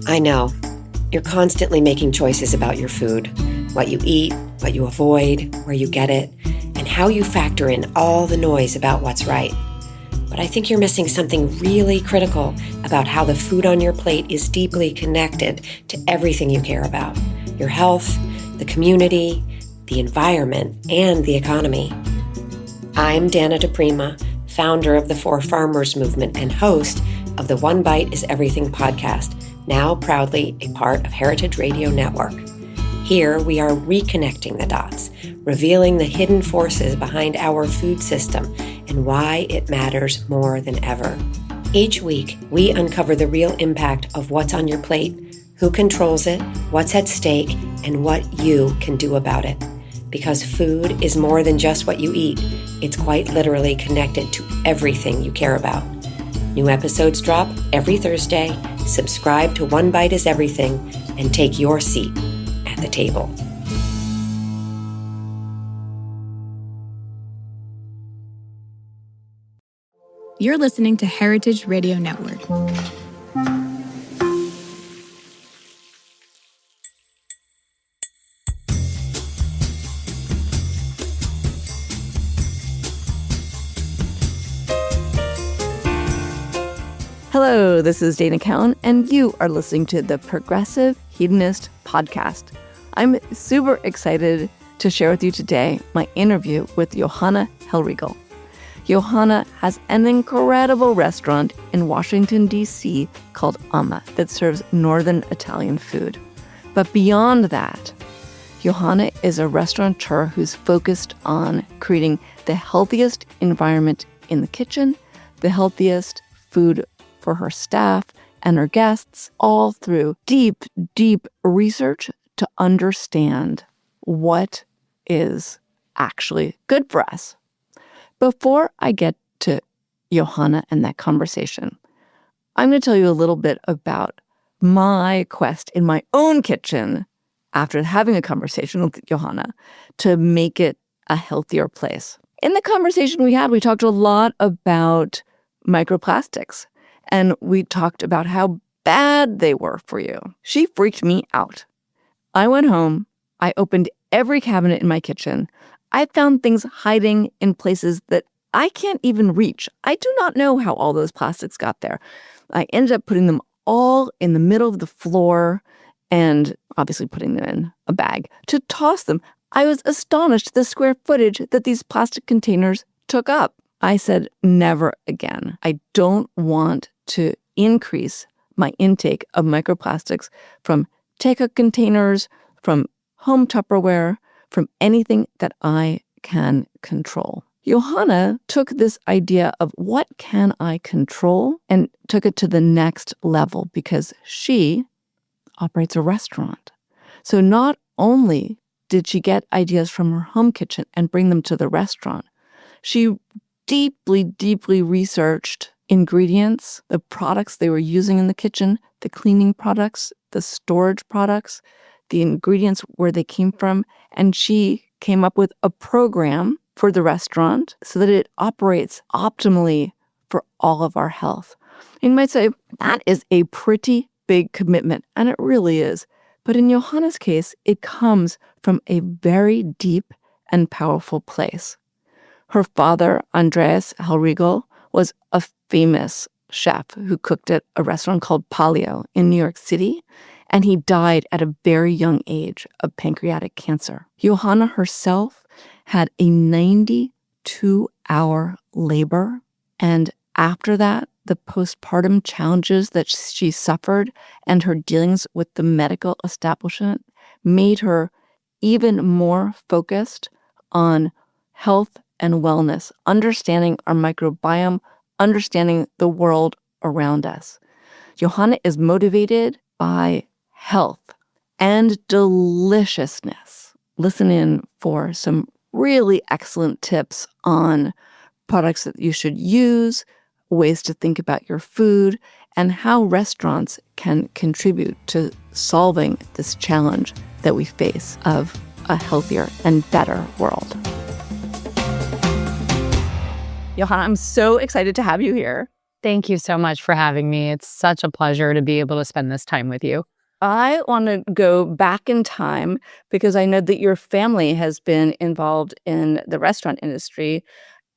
I know. You're constantly making choices about your food, what you eat, what you avoid, where you get it, and how you factor in all the noise about what's right. But I think you're missing something really critical about how the food on your plate is deeply connected to everything you care about: your health, the community, the environment, and the economy. I'm Dana DePrima, founder of the For Farmers movement and host of the One Bite is Everything podcast, now proudly a part of Heritage Radio Network. Here we are reconnecting the dots, revealing the hidden forces behind our food system and why it matters more than ever. Each week, we uncover the real impact of what's on your plate, who controls it, what's at stake, and what you can do about it. Because food is more than just what you eat. It's quite literally connected to everything you care about. New episodes drop every Thursday. Subscribe to One Bite is Everything and take your seat at the table. You're listening to Heritage Radio Network. Hello, this is Dana Cowan, and you are listening to the Progressive Hedonist podcast. I'm super excited to share with you today my interview with Johanna Hellrigl. Johanna has an incredible restaurant in Washington, D.C. called Amma that serves Northern Italian food. But beyond that, Johanna is a restaurateur who's focused on creating the healthiest environment in the kitchen, the healthiest food for her staff and her guests, all through deep, deep research to understand what is actually good for us. Before I get to Johanna and that conversation, I'm going to tell you a little bit about my quest in my own kitchen after having a conversation with Johanna to make it a healthier place. In the conversation we had, we talked a lot about microplastics. And we talked about how bad they were for you. She freaked me out. I went home. I opened every cabinet in my kitchen. I found things hiding in places that I can't even reach. I do not know how all those plastics got there. I ended up putting them all in the middle of the floor and obviously putting them in a bag to toss them. I was astonished at the square footage that these plastic containers took up. I said, never again. I don't want to increase my intake of microplastics from take-out containers, from home Tupperware, from anything that I can control. Johanna took this idea of what can I control and took it to the next level because she operates a restaurant. So not only did she get ideas from her home kitchen and bring them to the restaurant, she deeply, deeply researched ingredients, the products they were using in the kitchen, the cleaning products, the storage products, the ingredients, where they came from, and she came up with a program for the restaurant so that it operates optimally for all of our health. You might say, that is a pretty big commitment, and it really is. But in Johanna's case, it comes from a very deep and powerful place. Her father, Andreas Hellrigl, was a famous chef who cooked at a restaurant called Palio in New York City, and he died at a very young age of pancreatic cancer. Johanna herself had a 92-hour labor, and after that, the postpartum challenges that she suffered and her dealings with the medical establishment made her even more focused on health and wellness, understanding our microbiome, understanding the world around us. Johanna is motivated by health and deliciousness. Listen in for some really excellent tips on products that you should use, ways to think about your food, and how restaurants can contribute to solving this challenge that we face of a healthier and better world. Johanna, I'm so excited to have you here. Thank you so much for having me. It's such a pleasure to be able to spend this time with you. I want to go back in time because I know that your family has been involved in the restaurant industry.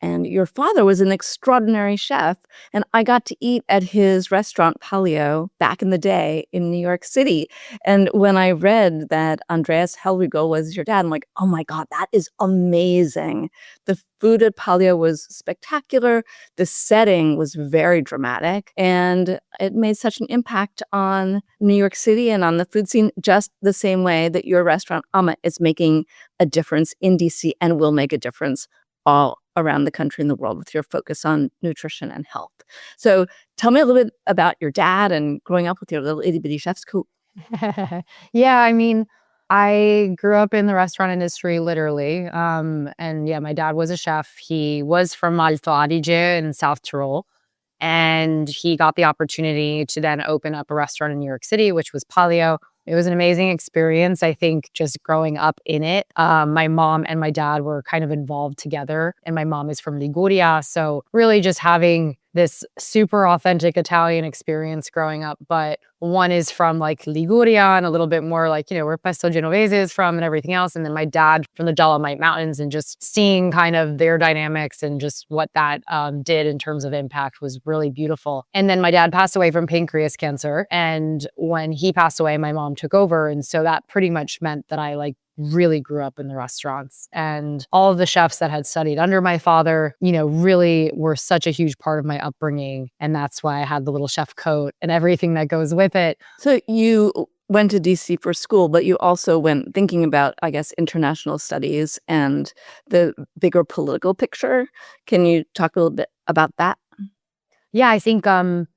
And your father was an extraordinary chef, and I got to eat at his restaurant, Palio, back in the day in New York City. And when I read that Andreas Hellrigl was your dad, I'm like, oh my God, that is amazing. The food at Palio was spectacular. The setting was very dramatic, and it made such an impact on New York City and on the food scene, just the same way that your restaurant, Amma, is making a difference in DC and will make a difference all around the country and the world with your focus on nutrition and health. So tell me a little bit about your dad and growing up with your little itty bitty chef's coop. Yeah, I mean, I grew up in the restaurant industry literally. And yeah, my dad was a chef. He was from Alto Adige in South Tyrol. And he got the opportunity to then open up a restaurant in New York City, which was Palio. It was an amazing experience, I think, just growing up in it. My mom and my dad were kind of involved together, and my mom is from Liguria. So really just having this super authentic Italian experience growing up. But one is from like Liguria and a little bit more like, where Pesto Genovese is from and everything else. And then my dad from the Dolomite Mountains, and just seeing kind of their dynamics and just what that did in terms of impact was really beautiful. And then my dad passed away from pancreas cancer. And when he passed away, my mom took over. And so that pretty much meant that I really grew up in the restaurants, and all of the chefs that had studied under my father, really were such a huge part of my upbringing. And that's why I had the little chef coat and everything that goes with it. So you went to DC for school, but you also went thinking about, I guess, international studies and the bigger political picture. Can you talk a little bit about that? Yeah, I think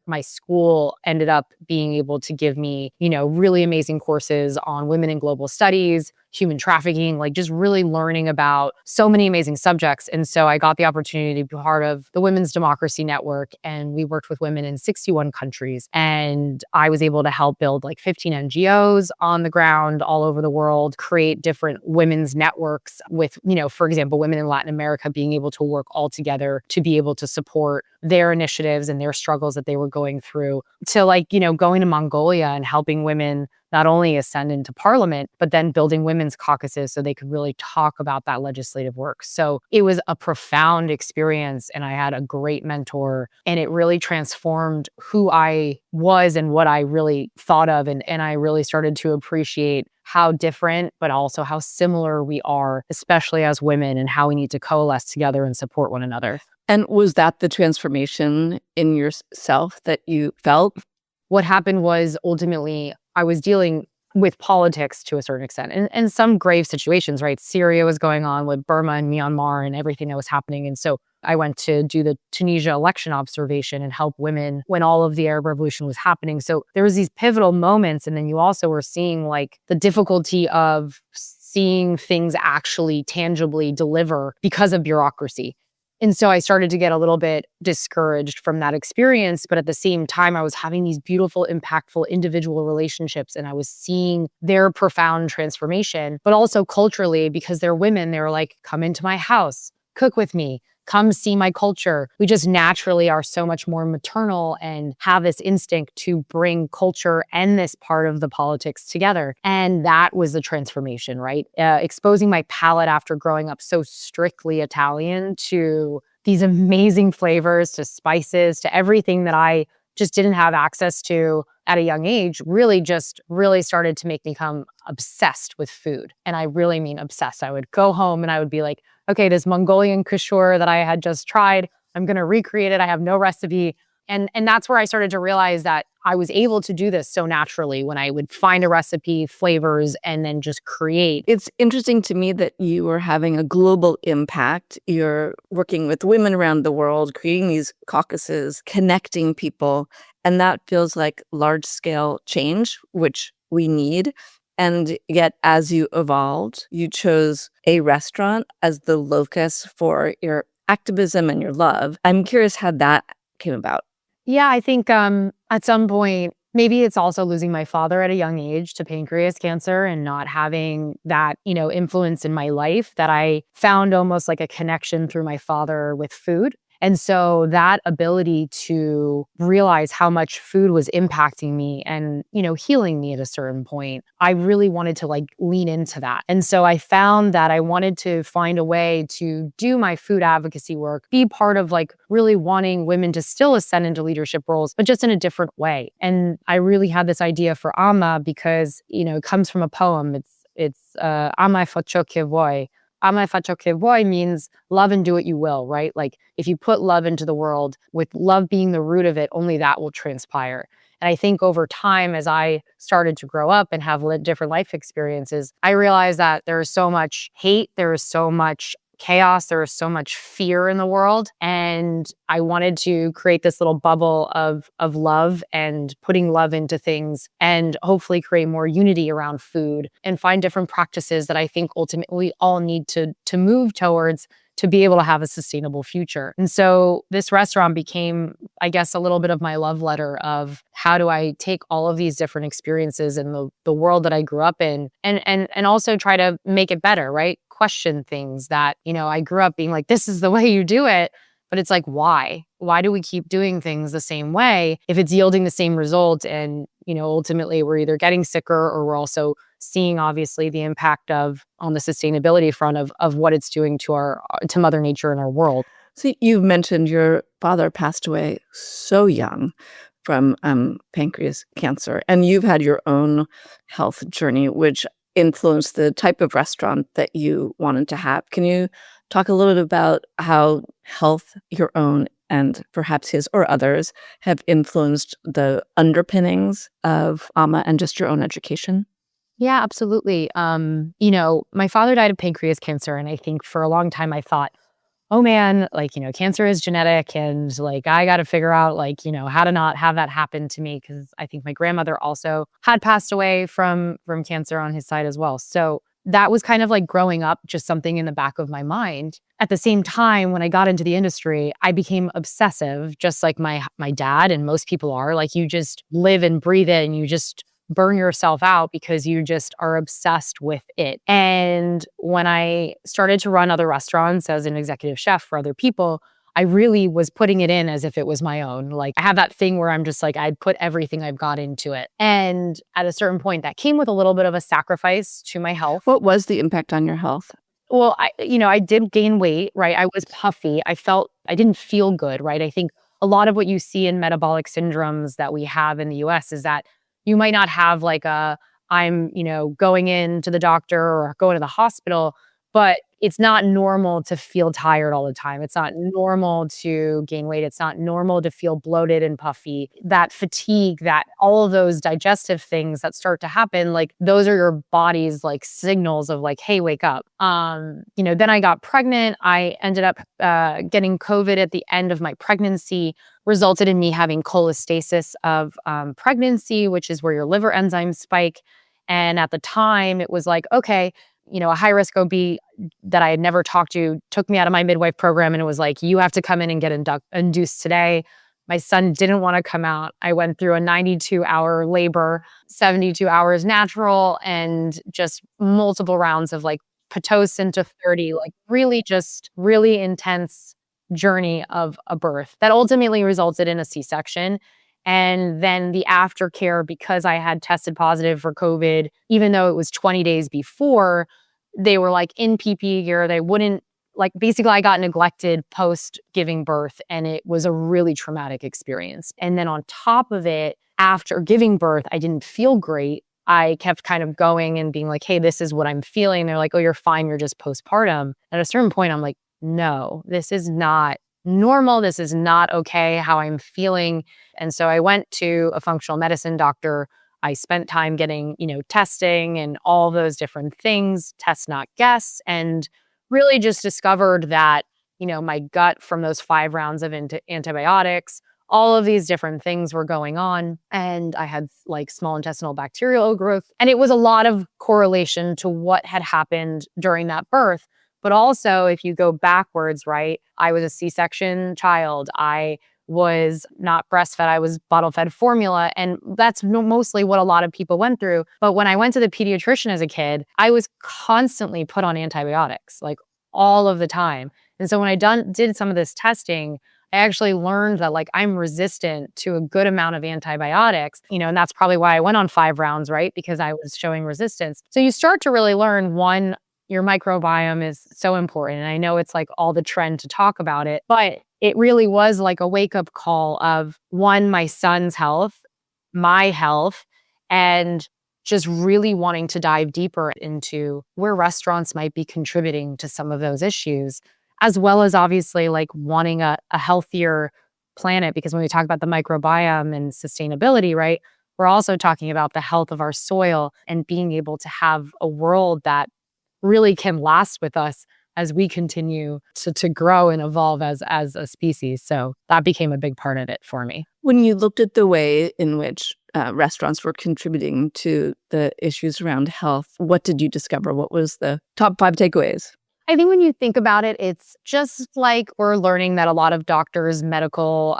my school ended up being able to give me, really amazing courses on women in global studies, human trafficking, just really learning about so many amazing subjects. And so I got the opportunity to be part of the Women's Democracy Network, and we worked with women in 61 countries. And I was able to help build 15 NGOs on the ground all over the world, create different women's networks with, for example, women in Latin America being able to work all together to be able to support their initiatives and their struggles that they were going through, to going to Mongolia and helping women not only ascend into parliament, but then building women's caucuses so they could really talk about that legislative work. So it was a profound experience, and I had a great mentor, and it really transformed who I was and what I really thought of. And I really started to appreciate how different, but also how similar we are, especially as women, and how we need to coalesce together and support one another. And was that the transformation in yourself that you felt? What happened was ultimately I was dealing with politics to a certain extent, and some grave situations, right? Syria was going on with Burma and Myanmar and everything that was happening. And so I went to do the Tunisia election observation and help women when all of the Arab Revolution was happening. So there was these pivotal moments. And then you also were seeing the difficulty of seeing things actually tangibly deliver because of bureaucracy. And so I started to get a little bit discouraged from that experience. But at the same time, I was having these beautiful, impactful individual relationships, and I was seeing their profound transformation, but also culturally, because they're women, they were like, come into my house, cook with me, come see my culture. We just naturally are so much more maternal and have this instinct to bring culture and this part of the politics together. And that was the transformation, right? Exposing my palate after growing up so strictly Italian to these amazing flavors, to spices, to everything that I just didn't have access to at a young age, really started to make me become obsessed with food. And I really mean obsessed. I would go home and I would be like, okay, this Mongolian kishore that I had just tried, I'm going to recreate it. I have no recipe. And that's where I started to realize that I was able to do this so naturally when I would find a recipe, flavors, and then just create. It's interesting to me that you are having a global impact. You're working with women around the world, creating these caucuses, connecting people. And that feels like large-scale change, which we need. And yet, as you evolved, you chose a restaurant as the locus for your activism and your love. I'm curious how that came about. Yeah, I think at some point, maybe it's also losing my father at a young age to pancreas cancer and not having that, influence in my life, that I found almost like a connection through my father with food. And so that ability to realize how much food was impacting me and, healing me at a certain point, I really wanted to like lean into that. And so I found that I wanted to find a way to do my food advocacy work, be part of like really wanting women to still ascend into leadership roles, but just in a different way. And I really had this idea for Amma because, it comes from a poem. It's Ama faccio che vuoi. Ama faccio che vuoi means love and do what you will, right? Like if you put love into the world, with love being the root of it, only that will transpire. And I think over time, as I started to grow up and have different life experiences, I realized that there is so much hate, there is so much chaos, there is so much fear in the world. And I wanted to create this little bubble of love and putting love into things and hopefully create more unity around food and find different practices that I think ultimately we all need to move towards to be able to have a sustainable future. And so this restaurant became, I guess, a little bit of my love letter of how do I take all of these different experiences in the world that I grew up in and also try to make it better, right? Question things that, I grew up being like, this is the way you do it. But it's like, why? Why do we keep doing things the same way if it's yielding the same result? And, ultimately we're either getting sicker or we're also seeing obviously the impact on the sustainability front of what it's doing to Mother Nature and our world. So you've mentioned your father passed away so young from pancreas cancer, and you've had your own health journey, which influenced the type of restaurant that you wanted to have. Can you talk a little bit about how health, your own and perhaps his or others, have influenced the underpinnings of Amma and just your own education? Yeah, absolutely. My father died of pancreas cancer, and I think for a long time I thought, oh man, like, cancer is genetic and like, I got to figure out like, how to not have that happen to me. Cause I think my grandmother also had passed away from cancer on his side as well. So that was kind of like growing up, just something in the back of my mind. At the same time, when I got into the industry, I became obsessive, just like my dad and most people are. Like you just live and breathe it and you just burn yourself out because you just are obsessed with it. And when I started to run other restaurants as an executive chef for other people, I really was putting it in as if it was my own. Like I have that thing where I'm just like, I'd put everything I've got into it. And at a certain point that came with a little bit of a sacrifice to my health. What was the impact on your health? Well, I did gain weight, right? I was puffy. I didn't feel good, right? I think a lot of what you see in metabolic syndromes that we have in the US is that you might not have like I'm, going into the doctor or going to the hospital, but it's not normal to feel tired all the time. It's not normal to gain weight. It's not normal to feel bloated and puffy. That fatigue, that all of those digestive things that start to happen, like those are your body's like signals of like, hey, wake up. Then I got pregnant. I ended up getting COVID at the end of my pregnancy, resulted in me having cholestasis of pregnancy, which is where your liver enzymes spike. And at the time, it was like, okay, a high-risk OB that I had never talked to took me out of my midwife program and it was like, you have to come in and get induced today. My son didn't want to come out. I went through a 92-hour labor, 72 hours natural, and just multiple rounds of like Pitocin to 30, like really intense journey of a birth that ultimately resulted in a C-section. And then the aftercare, because I had tested positive for COVID, even though it was 20 days before, they were like in PPE gear. They wouldn't, like, basically I got neglected post giving birth and it was a really traumatic experience. And then on top of it, after giving birth, I didn't feel great. I kept kind of going and being like, hey, this is what I'm feeling. They're like, oh, you're fine. You're just postpartum. At a certain point, I'm like, no, this is not normal. This is not okay how I'm feeling. And so I went to a functional medicine doctor. I spent time getting, testing and all those different things, test not guess, and really just discovered that, my gut from those 5 rounds of antibiotics, all of these different things were going on. And I had like small intestinal bacterial growth. And it was a lot of correlation to what had happened during that birth. But also, if you go backwards, right, I was a C-section child. I was not breastfed. I was bottle-fed formula. And that's mostly what a lot of people went through. But when I went to the pediatrician as a kid, I was constantly put on antibiotics, like all of the time. And so when I did some of this testing, I actually learned that like I'm resistant to a good amount of antibiotics, and that's probably why I went on 5 rounds, right? Because I was showing resistance. So you start to really learn, one, your microbiome is so important. And I know it's like all the trend to talk about it, but it really was like a wake up call of, one, my son's health, my health, and just really wanting to dive deeper into where restaurants might be contributing to some of those issues, as well as obviously like wanting a healthier planet. Because when we talk about the microbiome and sustainability, right, we're also talking about the health of our soil and being able to have a world that really can last with us as we continue to grow and evolve as a species. So that became a big part of it for me. When you looked at the way in which restaurants were contributing to the issues around health, what did you discover? What was the top 5 takeaways? I think when you think about it, it's just like we're learning that a lot of doctors' medical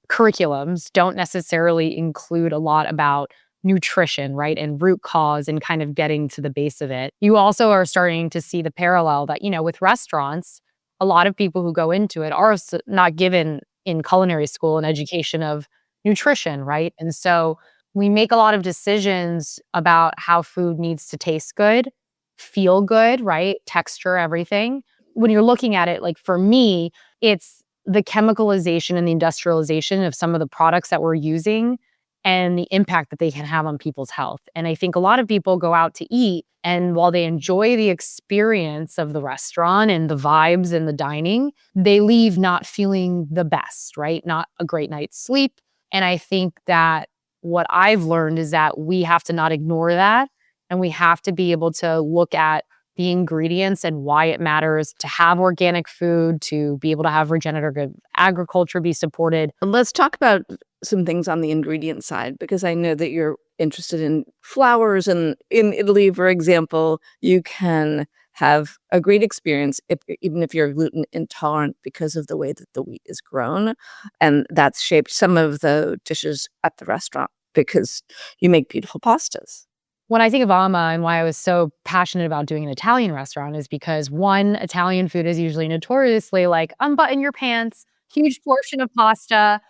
curriculums don't necessarily include a lot about nutrition, right? And root cause and kind of getting to the base of it. You also are starting to see the parallel that, with restaurants, a lot of people who go into it are not given in culinary school an education of nutrition, right? And so we make a lot of decisions about how food needs to taste good, feel good, right? Texture, everything. When you're looking at it, like for me, it's the chemicalization and the industrialization of some of the products that we're using and the impact that they can have on people's health. And I think a lot of people go out to eat, and while they enjoy the experience of the restaurant and the vibes and the dining, they leave not feeling the best, right? Not a great night's sleep. And I think that what I've learned is that we have to not ignore that. And we have to be able to look at the ingredients and why it matters to have organic food, to be able to have regenerative agriculture be supported. Let's talk about some things on the ingredient side, because I know that you're interested in flours. And in Italy, for example, you can have a great experience even if you're gluten intolerant because of the way that the wheat is grown. And that's shaped some of the dishes at the restaurant because you make beautiful pastas. When I think of Amma and why I was so passionate about doing an Italian restaurant is because, one, Italian food is usually notoriously like, unbutton your pants, huge portion of pasta,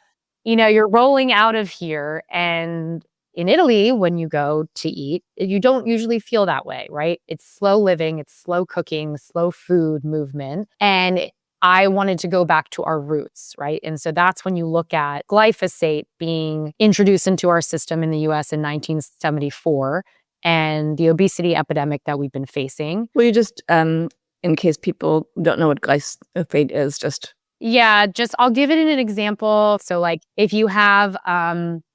you're rolling out of here. And in Italy, when you go to eat, you don't usually feel that way, right? It's slow living, it's slow cooking, slow food movement. And I wanted to go back to our roots, right? And so that's when you look at glyphosate being introduced into our system in the US in 1974 and the obesity epidemic that we've been facing. Will you just, in case people don't know what glyphosate is, I'll give it an example. So like if you have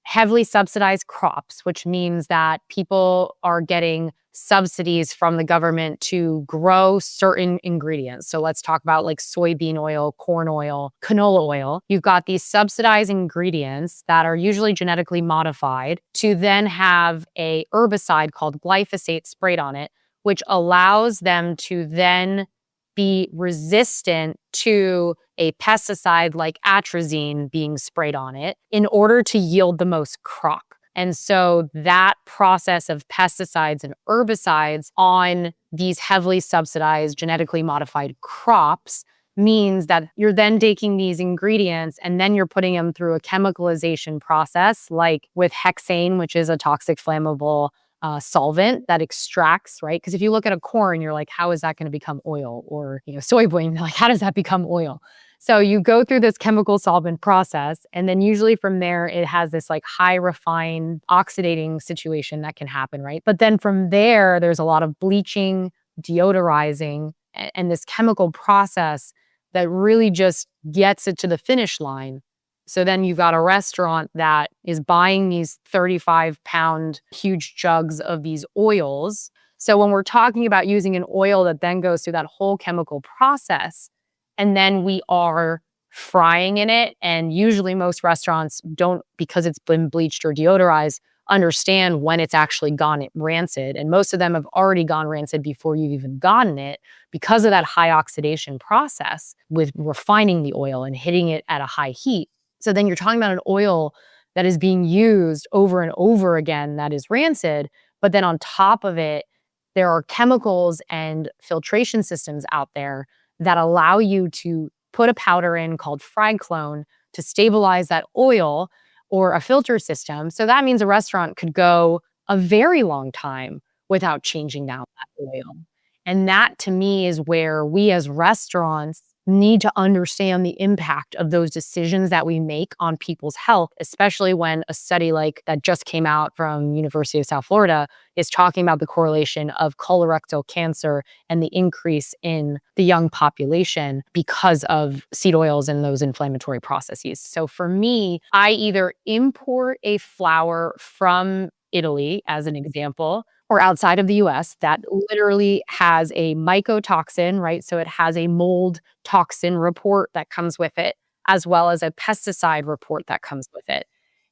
heavily subsidized crops, which means that people are getting subsidies from the government to grow certain ingredients. So let's talk about like soybean oil, corn oil, canola oil. You've got these subsidized ingredients that are usually genetically modified to then have a herbicide called glyphosate sprayed on it, which allows them to then be resistant to a pesticide like atrazine being sprayed on it in order to yield the most crop. And so that process of pesticides and herbicides on these heavily subsidized, genetically modified crops means that you're then taking these ingredients and then you're putting them through a chemicalization process, like with hexane, which is a toxic flammable solvent that extracts, right? Because if you look at a corn, you're like, how is that going to become oil? Or, soybean, like, how does that become oil? So you go through this chemical solvent process, and then usually from there, it has this like high refined oxidating situation that can happen, right? But then from there, there's a lot of bleaching, deodorizing, and this chemical process that really just gets it to the finish line. So then you've got a restaurant that is buying these 35-pound huge jugs of these oils. So when we're talking about using an oil that then goes through that whole chemical process, and then we are frying in it, and usually most restaurants don't, because it's been bleached or deodorized, understand when it's actually gone rancid. And most of them have already gone rancid before you've even gotten it because of that high oxidation process with refining the oil and hitting it at a high heat. So then you're talking about an oil that is being used over and over again that is rancid, but then on top of it, there are chemicals and filtration systems out there that allow you to put a powder in called fragclone to stabilize that oil or a filter system. So that means a restaurant could go a very long time without changing out that oil. And that to me is where we as restaurants need to understand the impact of those decisions that we make on people's health, especially when a study like that just came out from University of South Florida is talking about the correlation of colorectal cancer and the increase in the young population because of seed oils and those inflammatory processes. So for me, I either import a flour from Italy, as an example, or outside of the US that literally has a mycotoxin, right? So it has a mold toxin report that comes with it, as well as a pesticide report that comes with it.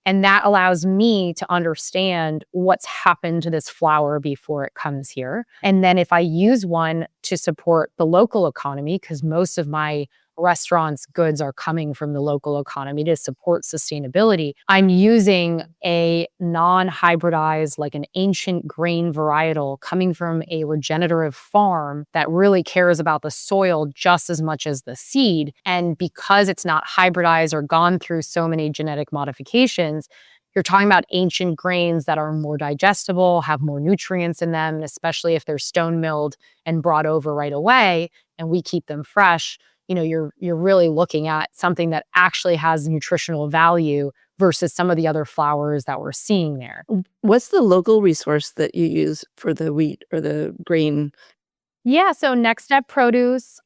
And that allows me to understand what's happened to this flour before it comes here. And then if I use one to support the local economy, because most of my restaurants' goods are coming from the local economy to support sustainability, I'm using a non-hybridized, like an ancient grain varietal coming from a regenerative farm that really cares about the soil just as much as the seed. And because it's not hybridized or gone through so many genetic modifications, you're talking about ancient grains that are more digestible, have more nutrients in them, and especially if they're stone milled and brought over right away, and we keep them fresh, you're really looking at something that actually has nutritional value versus some of the other flours that we're seeing there. What's the local resource that you use for the wheat or the grain? Yeah, so Next Step Produce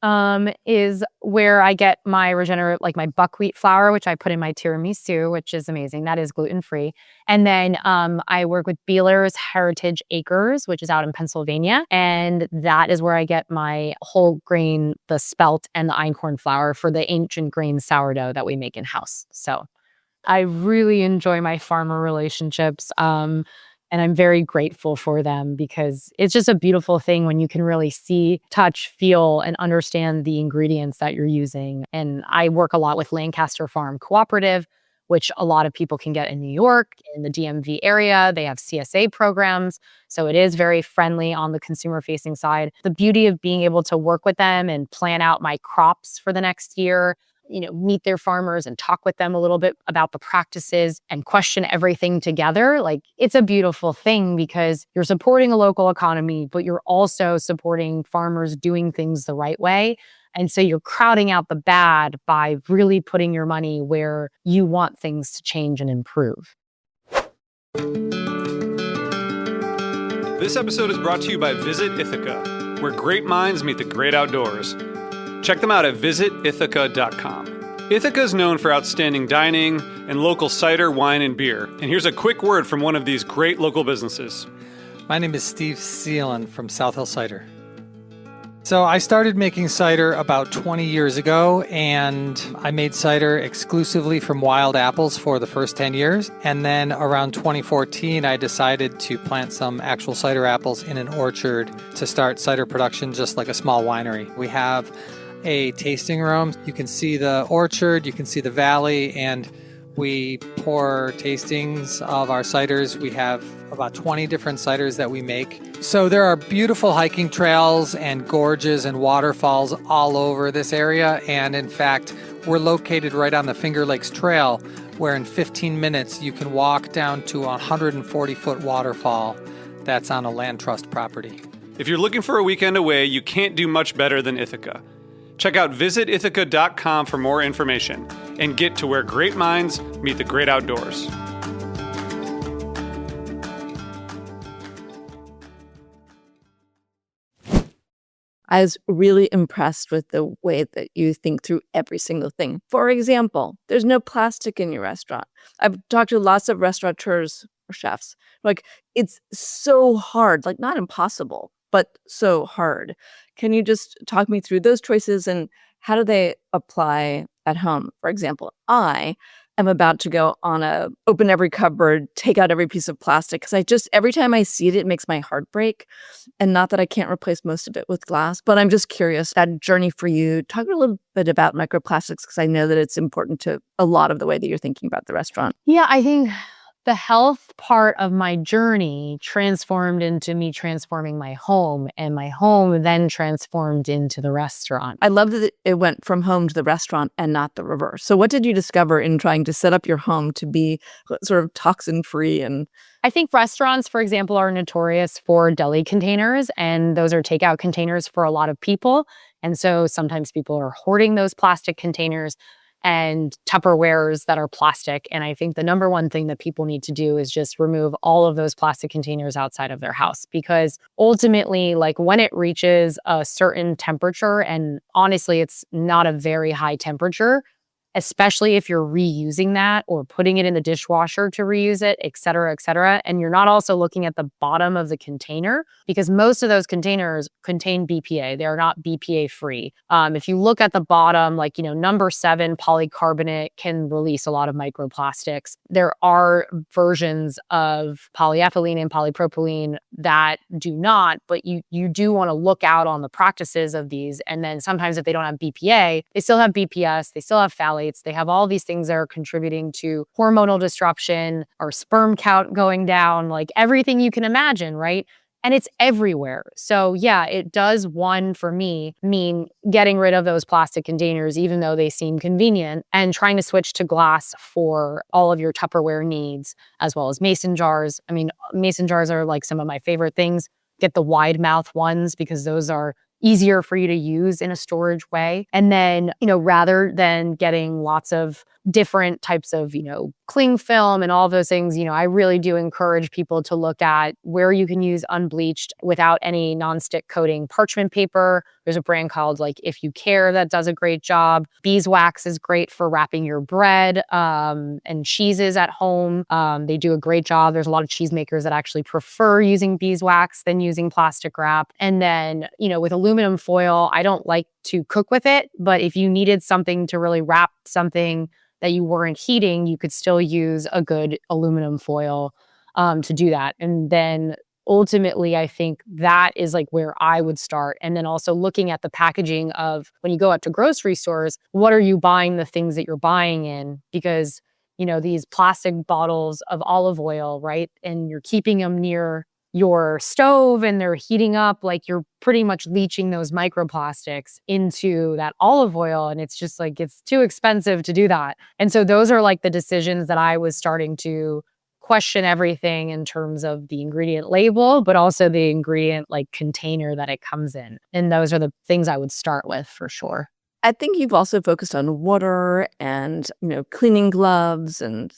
is where I get my regenerative, like my buckwheat flour, which I put in my tiramisu, which is amazing. That is gluten-free. And then I work with Beeler's Heritage Acres, which is out in Pennsylvania. And that is where I get my whole grain, the spelt and the einkorn flour for the ancient grain sourdough that we make in-house. So I really enjoy my farmer relationships. And I'm very grateful for them because it's just a beautiful thing when you can really see, touch, feel, and understand the ingredients that you're using. And I work a lot with Lancaster Farm Cooperative, which a lot of people can get in New York, in the DMV area. They have CSA programs. So it is very friendly on the consumer-facing side. The beauty of being able to work with them and plan out my crops for the next year, meet their farmers and talk with them a little bit about the practices and question everything together. Like, it's a beautiful thing because you're supporting a local economy, but you're also supporting farmers doing things the right way. And so you're crowding out the bad by really putting your money where you want things to change and improve. This episode is brought to you by Visit Ithaca, where great minds meet the great outdoors. Check them out at visitithaca.com. Ithaca is known for outstanding dining and local cider, wine, and beer. And here's a quick word from one of these great local businesses. My name is Steve Seelan from South Hill Cider. So I started making cider about 20 years ago, and I made cider exclusively from wild apples for the first 10 years. And then around 2014, I decided to plant some actual cider apples in an orchard to start cider production just like a small winery. We have a tasting room. You can see the orchard, you can see the valley, and we pour tastings of our ciders. We have about 20 different ciders that we make. So there are beautiful hiking trails and gorges and waterfalls all over this area. And in fact, we're located right on the Finger Lakes Trail, where in 15 minutes you can walk down to a 140-foot waterfall that's on a land trust property. If you're looking for a weekend away, you can't do much better than Ithaca. Check out visitithaca.com for more information and get to where great minds meet the great outdoors. I was really impressed with the way that you think through every single thing. For example, there's no plastic in your restaurant. I've talked to lots of restaurateurs or chefs. Like, it's so hard, like not impossible, but so hard. Can you just talk me through those choices and how do they apply at home? For example, I am about to go on a open every cupboard, take out every piece of plastic because every time I see it, it makes my heart break. And not that I can't replace most of it with glass, but I'm just curious, that journey for you, talk a little bit about microplastics because I know that it's important to a lot of the way that you're thinking about the restaurant. Yeah, I think the health part of my journey transformed into me transforming my home, and my home then transformed into the restaurant. I love that it went from home to the restaurant and not the reverse. So what did you discover in trying to set up your home to be sort of toxin-free? And I think restaurants, for example, are notorious for deli containers, and those are takeout containers for a lot of people. And so sometimes people are hoarding those plastic containers and Tupperwares that are plastic. And I think the number one thing that people need to do is just remove all of those plastic containers outside of their house, because ultimately, like when it reaches a certain temperature, and honestly, it's not a very high temperature, especially if you're reusing that or putting it in the dishwasher to reuse it, et cetera. And you're not also looking at the bottom of the container, because most of those containers contain BPA. They're not BPA free. If you look at the bottom, like, number 7 polycarbonate can release a lot of microplastics. There are versions of polyethylene and polypropylene that do not, but you do want to look out on the practices of these. And then sometimes if they don't have BPA, they still have BPS, they still have phthalates. They have all these things that are contributing to hormonal disruption or sperm count going down, like everything you can imagine, right? And it's everywhere. So yeah, it does, one, for me, mean getting rid of those plastic containers, even though they seem convenient, and trying to switch to glass for all of your Tupperware needs, as well as mason jars. I mean, mason jars are like some of my favorite things. Get the wide mouth ones because those are easier for you to use in a storage way. And then, rather than getting lots of different types of, cling film and all of those things, I really do encourage people to look at where you can use unbleached without any nonstick coating parchment paper. There's a brand called If You Care that does a great job. Beeswax is great for wrapping your bread and cheeses at home. They do a great job. There's a lot of cheesemakers that actually prefer using beeswax than using plastic wrap. And then, with aluminum foil, I don't like to cook with it, but if you needed something to really wrap something that you weren't heating, you could still use a good aluminum foil to do that. And then ultimately, I think that is where I would start. And then also looking at the packaging of when you go out to grocery stores, what are you buying the things that you're buying in? Because, these plastic bottles of olive oil, right? And you're keeping them near your stove and they're heating up, you're pretty much leaching those microplastics into that olive oil. And it's just it's too expensive to do that. And so those are the decisions that I was starting to question everything in terms of the ingredient label, but also the ingredient container that it comes in. And those are the things I would start with for sure. I think you've also focused on water and, cleaning gloves and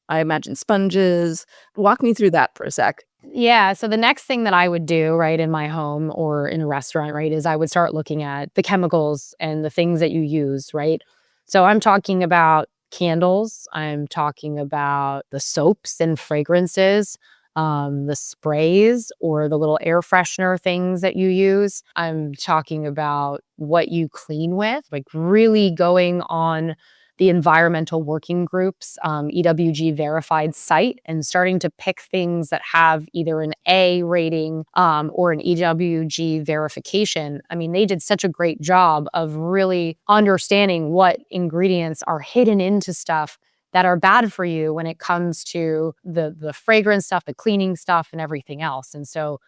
I imagine sponges. Walk me through that for a sec. Yeah. So the next thing that I would do, right, in my home or in a restaurant, right, is I would start looking at the chemicals and the things that you use, right? So I'm talking about candles. I'm talking about the soaps and fragrances, the sprays or the little air freshener things that you use. I'm talking about what you clean with, really going on the environmental working groups, EWG verified site, and starting to pick things that have either an A rating or an EWG verification. I mean, they did such a great job of really understanding what ingredients are hidden into stuff that are bad for you when it comes to the fragrance stuff, the cleaning stuff, and everything else. And so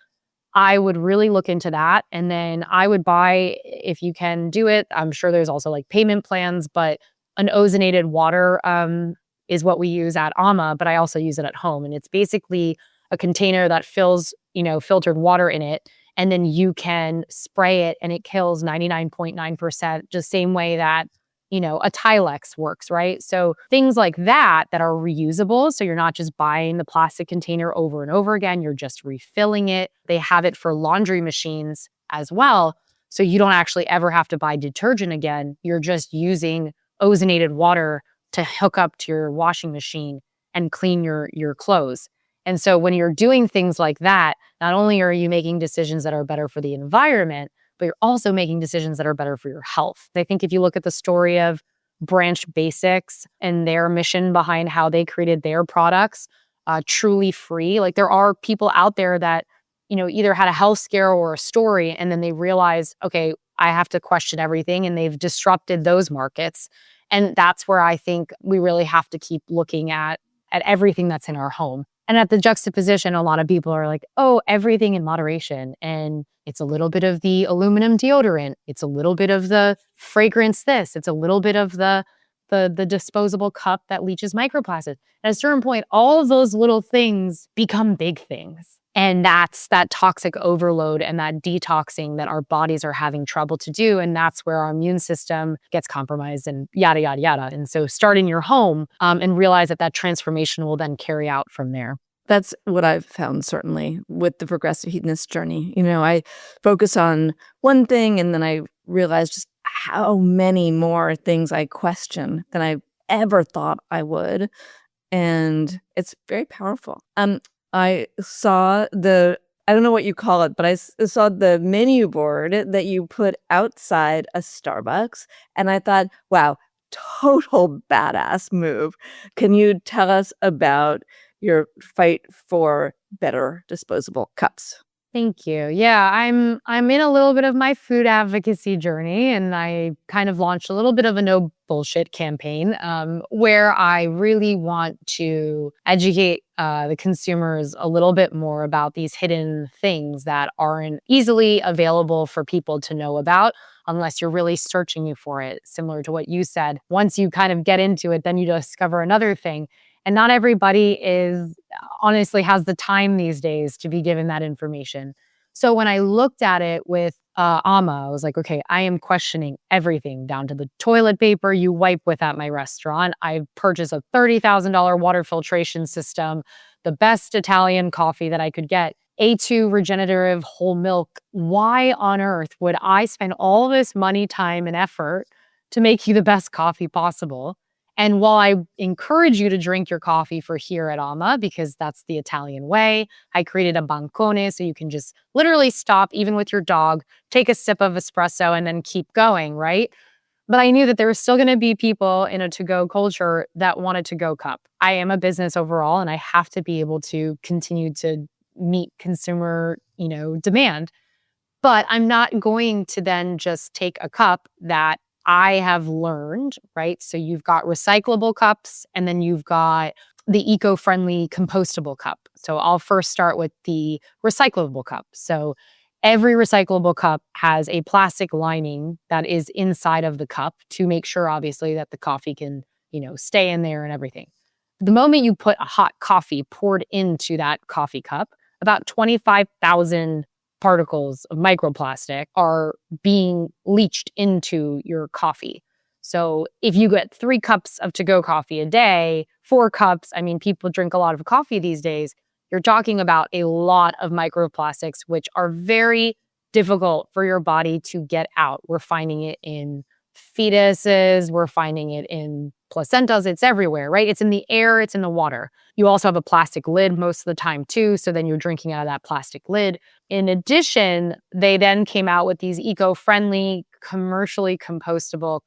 I would really look into that. And then I would buy, if you can do it, I'm sure there's also payment plans, but an ozonated water is what we use at AMA, but I also use it at home. And it's basically a container that fills, filtered water in it. And then you can spray it and it kills 99.9%, just same way that, a Tilex works, right? So things like that are reusable. So you're not just buying the plastic container over and over again, you're just refilling it. They have it for laundry machines as well. So you don't actually ever have to buy detergent again. You're just using ozonated water to hook up to your washing machine and clean your clothes. And so when you're doing things like that, not only are you making decisions that are better for the environment, but you're also making decisions that are better for your health. I think if you look at the story of Branch Basics and their mission behind how they created their products, truly free, there are people out there that, either had a health scare or a story, and then they realize, okay, I have to question everything, and they've disrupted those markets. And that's where I think we really have to keep looking at at everything that's in our home. And at the juxtaposition, a lot of people are like, oh, everything in moderation. And it's a little bit of the aluminum deodorant. It's a little bit of the fragrance this. It's a little bit of the disposable cup that leaches microplastics. At a certain point, all of those little things become big things. And that's that toxic overload and that detoxing that our bodies are having trouble to do. And that's where our immune system gets compromised and yada, yada, yada. And so start in your home and realize that transformation will then carry out from there. That's what I've found, certainly, with the progressive hedonist journey. I focus on one thing and then I realize just how many more things I question than I ever thought I would. And it's very powerful. I saw I don't know what you call it, but I saw the menu board that you put outside a Starbucks. And I thought, wow, total badass move. Can you tell us about your fight for better disposable cups? Thank you. Yeah, I'm in a little bit of my food advocacy journey, and I kind of launched a little bit of a no bullshit campaign where I really want to educate the consumers a little bit more about these hidden things that aren't easily available for people to know about unless you're really searching for it. Similar to what you said, once you kind of get into it, then you discover another thing. And not everybody honestly has the time these days to be given that information. So when I looked at it with Amma, I was like, okay, I am questioning everything down to the toilet paper you wipe with at my restaurant. I purchased a $30,000 water filtration system, the best Italian coffee that I could get, A2 regenerative whole milk. Why on earth would I spend all this money, time, and effort to make you the best coffee possible? And while I encourage you to drink your coffee for here at Amma, because that's the Italian way, I created a bancone so you can just literally stop, even with your dog, take a sip of espresso and then keep going, right? But I knew that there were still going to be people in a to-go culture that want a to-go cup. I am a business overall, and I have to be able to continue to meet consumer, demand. But I'm not going to then just take a cup that I have learned, right? So you've got recyclable cups and then you've got the eco-friendly compostable cup. So I'll first start with the recyclable cup. So every recyclable cup has a plastic lining that is inside of the cup to make sure, obviously, that the coffee can, stay in there and everything. The moment you put a hot coffee poured into that coffee cup, about 25,000 particles of microplastic are being leached into your coffee. So if you get 3 cups of to-go coffee a day, 4 cups, people drink a lot of coffee these days, you're talking about a lot of microplastics, which are very difficult for your body to get out. We're finding it in fetuses, we're finding it in placentas, it's everywhere, right? It's in the air, it's in the water. You also have a plastic lid most of the time too, so then you're drinking out of that plastic lid. In addition, they then came out with these eco-friendly, commercially compostable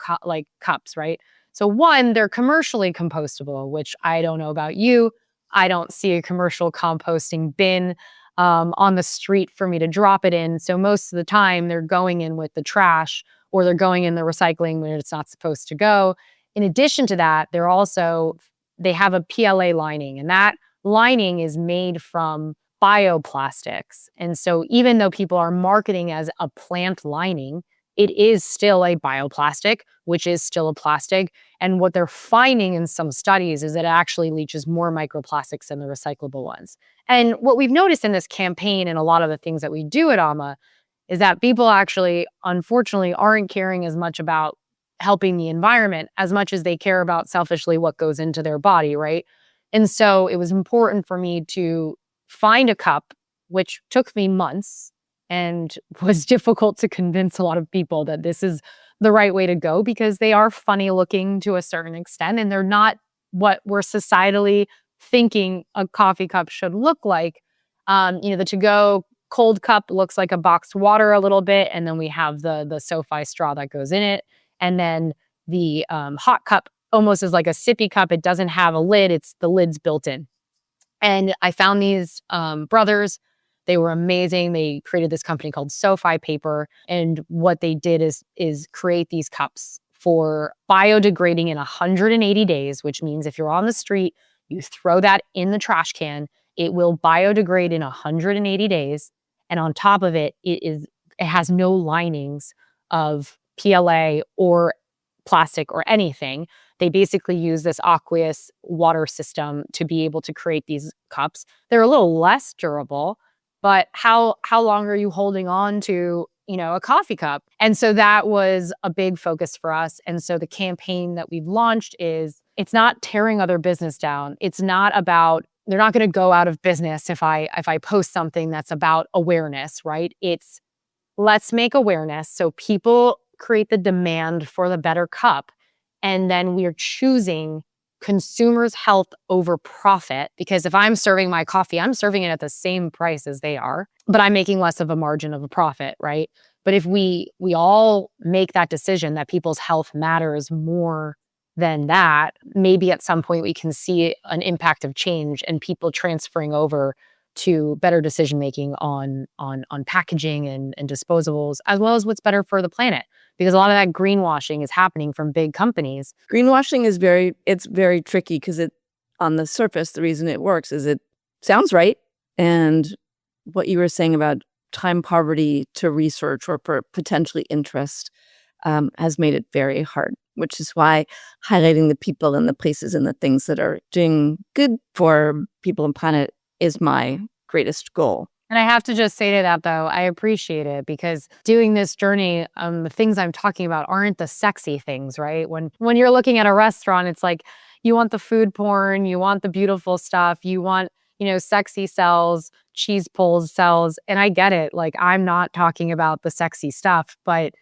cups, right? So one, they're commercially compostable, which I don't know about you. I don't see a commercial composting bin on the street for me to drop it in. So most of the time they're going in with the trash or they're going in the recycling when it's not supposed to go. In addition to that, they have a PLA lining, and that lining is made from bioplastics. And so even though people are marketing as a plant lining, it is still a bioplastic, which is still a plastic. And what they're finding in some studies is that it actually leaches more microplastics than the recyclable ones. And what we've noticed in this campaign and a lot of the things that we do at Amma is that people actually, unfortunately, aren't caring as much about helping the environment as much as they care about selfishly what goes into their body, right? And so it was important for me to find a cup, which took me months and was difficult to convince a lot of people that this is the right way to go because they are funny looking to a certain extent and they're not what we're societally thinking a coffee cup should look like. The to-go cold cup looks like a boxed water a little bit, and then we have the SoFi straw that goes in it. And then the hot cup almost is like a sippy cup. It doesn't have a lid. The lid's built in. And I found these brothers. They were amazing. They created this company called SoFi Paper. And what they did is create these cups for biodegrading in 180 days, which means if you're on the street, You throw that in the trash can. It will biodegrade in 180 days. And on top of it, it has no linings of PLA or plastic or anything. They basically use this aqueous water system to be able to create these cups. They're a little less durable, but how long are you holding on to, a coffee cup? And so that was a big focus for us. And so the campaign that we've launched is, it's not tearing other business down. It's not about, they're not going to go out of business if I post something that's about awareness, right? It's, let's make awareness so people create the demand for the better cup. And then we are choosing consumers' health over profit, because if I'm serving my coffee, I'm serving it at the same price as they are, but I'm making less of a margin of a profit, right? But if we all make that decision that people's health matters more than that, maybe at some point we can see an impact of change and people transferring over to better decision making on packaging and disposables, as well as what's better for the planet. Because a lot of that greenwashing is happening from big companies. Greenwashing is very tricky because on the surface, the reason it works is it sounds right. And what you were saying about time poverty to research or potentially interest has made it very hard, which is why highlighting the people and the places and the things that are doing good for people and planet is my greatest goal. And I have to just say to that, though, I appreciate it, because doing this journey, the things I'm talking about aren't the sexy things, right? When you're looking at a restaurant, it's like you want the food porn, you want the beautiful stuff, you want, sexy sells, cheese pulls sells. And I get it. Like, I'm not talking about the sexy stuff, but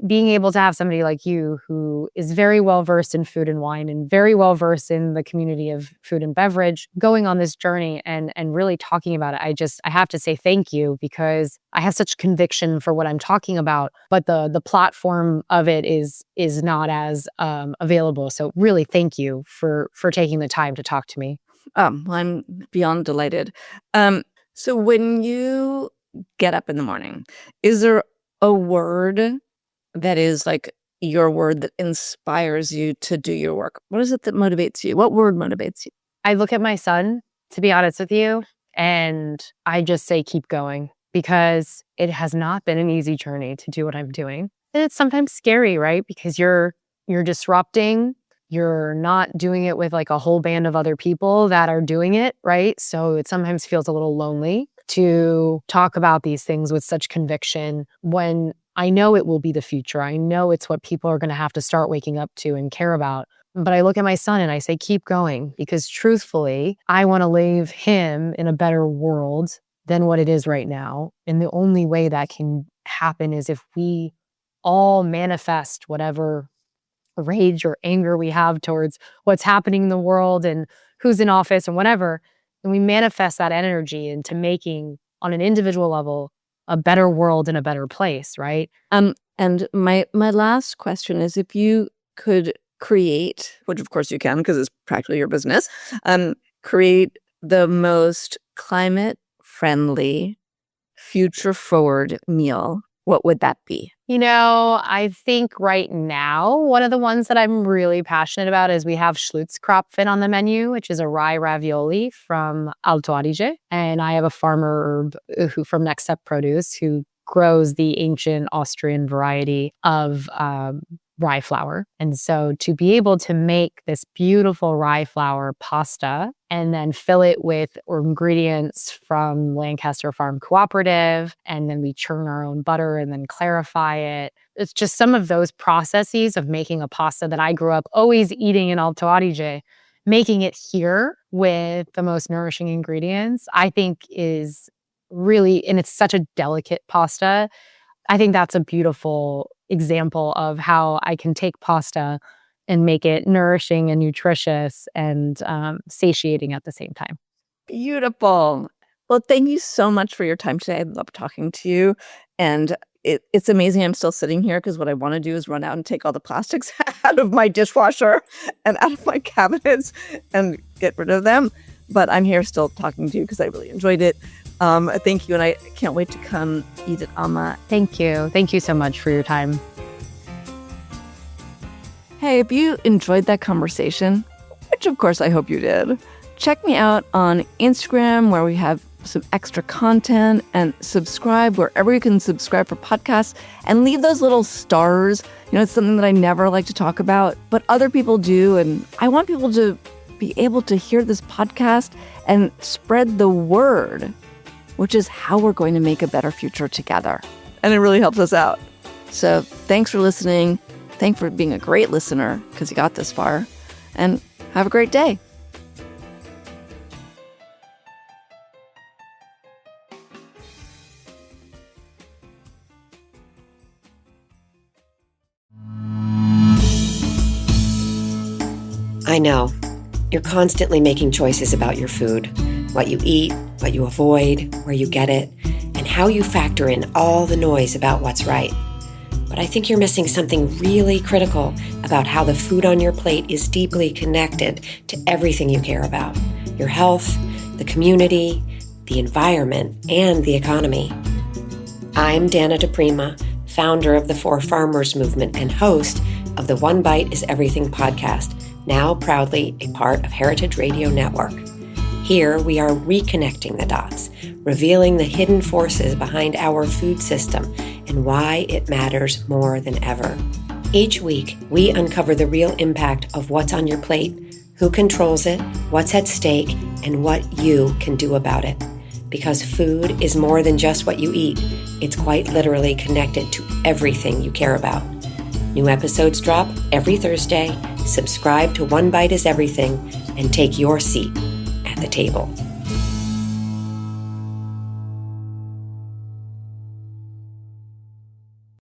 being able to have somebody like you who is very well versed in food and wine and very well versed in the community of food and beverage, going on this journey and really talking about it, I have to say thank you, because I have such conviction for what I'm talking about, but the platform of it is not as available. So really, thank you for taking the time to talk to me. Well, I'm beyond delighted. So when you get up in the morning, is there a word that is like your word that inspires you to do your work? What is it that motivates you? What word motivates you? I look at my son, to be honest with you, and I just say, keep going, because it has not been an easy journey to do what I'm doing. And it's sometimes scary, right? Because you're disrupting. You're not doing it with like a whole band of other people that are doing it, right? So it sometimes feels a little lonely to talk about these things with such conviction when I know it will be the future. I know it's what people are going to have to start waking up to and care about. But I look at my son and I say, keep going, because truthfully, I want to leave him in a better world than what it is right now. And the only way that can happen is if we all manifest whatever rage or anger we have towards what's happening in the world and who's in office and whatever, and we manifest that energy into making, on an individual level, a better world and a better place, right? And my last question is, if you could create, which of course you can because it's practically your business, create the most climate friendly, future forward meal, what would that be? I think right now, one of the ones that I'm really passionate about is we have Schlutzkropfen on the menu, which is a rye ravioli from Alto Adige. And I have a farmer who from Next Step Produce who grows the ancient Austrian variety of rye flour. And so to be able to make this beautiful rye flour pasta and then fill it with ingredients from Lancaster Farm Cooperative, and then we churn our own butter and then clarify it. It's just some of those processes of making a pasta that I grew up always eating in Alto Adige, making it here with the most nourishing ingredients, I think is really, and it's such a delicate pasta. I think that's a beautiful example of how I can take pasta and make it nourishing and nutritious and satiating at the same time. Beautiful. Well, thank you so much for your time today. I love talking to you. And it's amazing I'm still sitting here because what I want to do is run out and take all the plastics out of my dishwasher and out of my cabinets and get rid of them. But I'm here still talking to you because I really enjoyed it. Thank you. And I can't wait to come eat at Alma. Thank you. Thank you so much for your time. Hey, if you enjoyed that conversation, which of course I hope you did, check me out on Instagram, where we have some extra content, and subscribe wherever you can subscribe for podcasts, and leave those little stars. It's something that I never like to talk about, but other people do. And I want people to be able to hear this podcast and spread the word, which is how we're going to make a better future together. And it really helps us out. So thanks for listening. Thanks for being a great listener, because you got this far. And have a great day. I know. You're constantly making choices about your food, what you eat, what you avoid, where you get it, and how you factor in all the noise about what's right. But I think you're missing something really critical about how the food on your plate is deeply connected to everything you care about: your health, the community, the environment, and the economy. I'm Dana DePrima, founder of the Four Farmers Movement and host of the One Bite is Everything podcast, now proudly a part of Heritage Radio Network. Here we are reconnecting the dots, revealing the hidden forces behind our food system and why it matters more than ever. Each week, we uncover the real impact of what's on your plate, who controls it, what's at stake, and what you can do about it. Because food is more than just what you eat. It's quite literally connected to everything you care about. New episodes drop every Thursday. Subscribe to One Bite is Everything and take your seat at the table.